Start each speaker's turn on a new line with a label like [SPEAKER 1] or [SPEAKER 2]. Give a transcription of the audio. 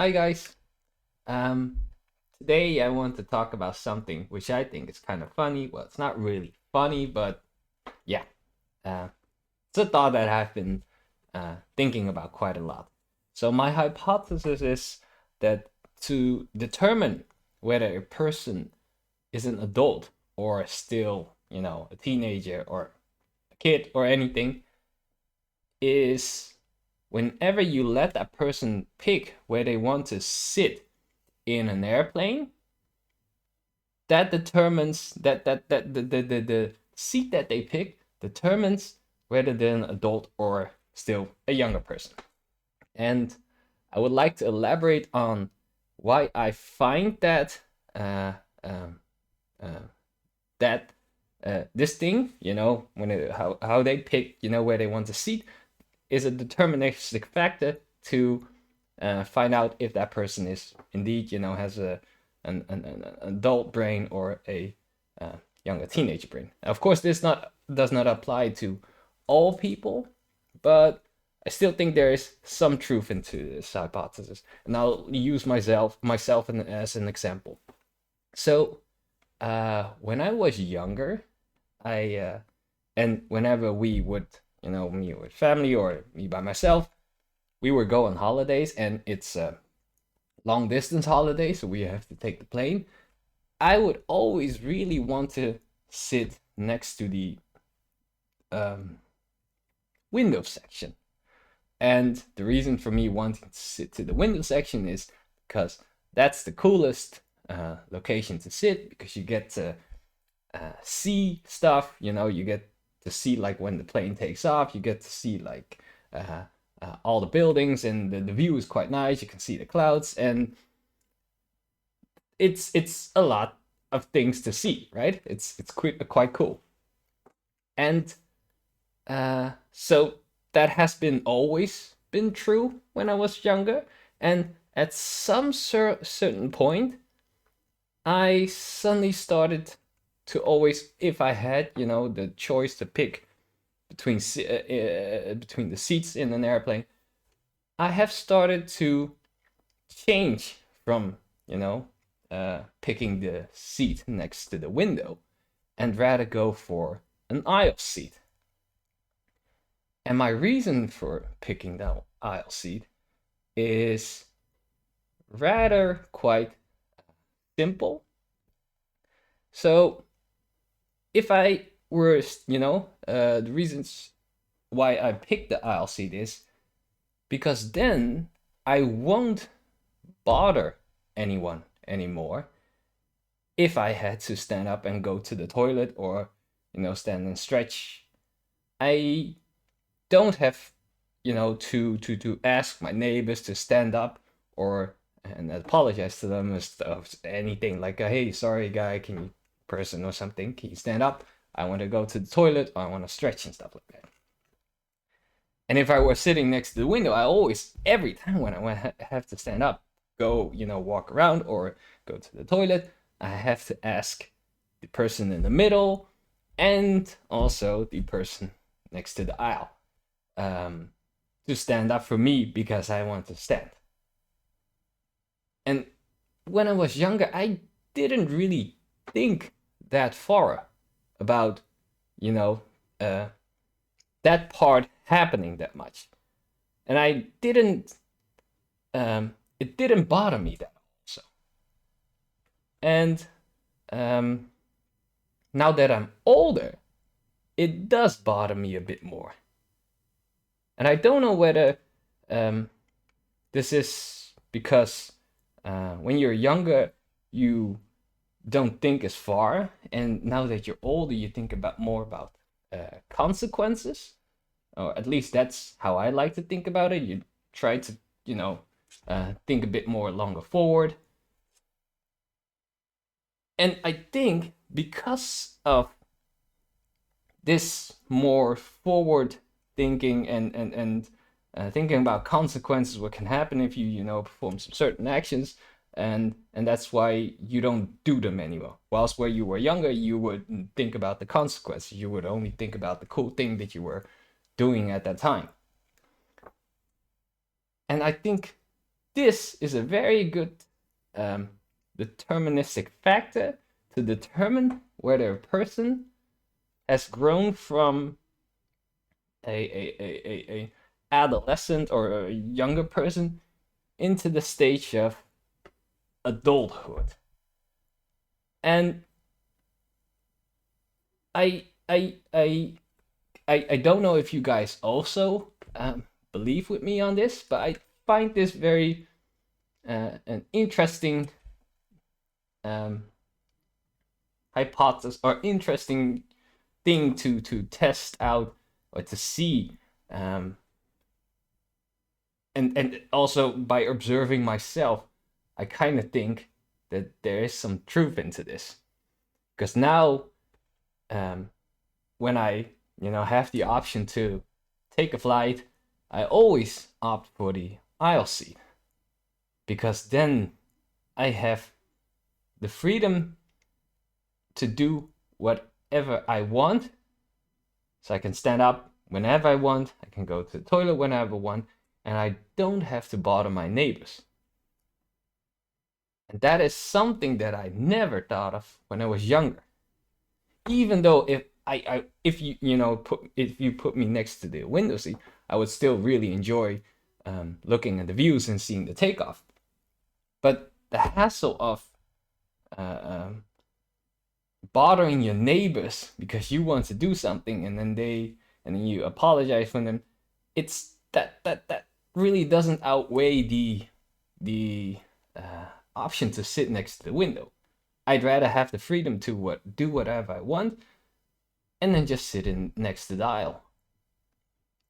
[SPEAKER 1] Hi guys. Um, Today I want to talk about something which I think is kind of funny. Well, it's not really funny, but yeah, uh, it's a thought that I've been thinking about quite a lot. So my hypothesis is that to determine whether a person is an adult or still, a teenager or a kid or anything, is whenever you let that person pick where they want to sit in an airplane, that determines that the seat that they pick determines whether they're an adult or still a younger person. And I would like to elaborate on why I find that uh, um, uh, that this thing, how they pick, where they want to seat, is a deterministic factor to find out if that person is indeed, has an adult brain or a uh, younger teenage brain. Of course, this not does not apply to all people, but I still think there is some truth into this hypothesis, and I'll use myself as an example. So, when I was younger, I and whenever we would, me with family or me by myself, we would go on holidays, and it's a long distance holiday, so we have to take the plane. I would always really want to sit next to the um, window section. And the reason for me wanting to sit to the window section is because that's the coolest location to sit, because you get to see stuff. You get to see, like, when the plane takes off, you get to see, like, all the buildings, and the view is quite nice. You can see the clouds, and it's a lot of things to see, right? It's quite cool. And so that has been always been true when I was younger. And at some certain point, I suddenly started to always, if I had, the choice to pick between the seats in an airplane, I have started to change from, picking the seat next to the window, and rather go for an aisle seat. And my reason for picking the aisle seat is rather quite simple. So if I were, the reasons why I picked the aisle seat is because then I won't bother anyone anymore if I had to stand up and go to the toilet, or, stand and stretch. I don't have, to ask my neighbors to stand up, or and apologize to them of anything, like, hey, sorry guy, can you, person or something, can you stand up? I want to go to the toilet, or I want to stretch and stuff like that. And if I were sitting next to the window, I always, every time when I have to stand up, go, walk around or go to the toilet, I have to ask the person in the middle and also the person next to the aisle um, to stand up for me, because I want to stand. And when I was younger, I didn't really think that far about, you know, uh, that part happening that much. And it didn't bother me that also. And um, now that I'm older, it does bother me a bit more. And I don't know whether um, this is because when you're younger, you don't think as far, and now that you're older, you think about more about consequences, or at least that's how I like to think about it. You try to, think a bit more longer forward. And I think because of this more forward thinking, and thinking about consequences, what can happen if you, perform some certain actions, and that's why you don't do them anymore. Whilst where you were younger, you wouldn't think about the consequences. You would only think about the cool thing that you were doing at that time. And I think this is a very good deterministic factor to determine whether a person has grown from a adolescent or a younger person into the stage of adulthood. And I don't know if you guys also believe with me on this, but I find this very an interesting hypothesis or interesting thing to test out or to see, and also by observing myself, I kind of think that there is some truth into this, because now when I have the option to take a flight, I always opt for the aisle seat, because then I have the freedom to do whatever I want. So I can stand up whenever I want, I can go to the toilet whenever I want, and I don't have to bother my neighbors. And that is something that I never thought of when I was younger. Even though if you put me next to the window seat, I would still really enjoy looking at the views and seeing the takeoff. But the hassle of bothering your neighbors because you want to do something, and then you apologize for them, it's that really doesn't outweigh the option to sit next to the window. I'd rather have the freedom to do whatever I want, and then just sit in next to the aisle.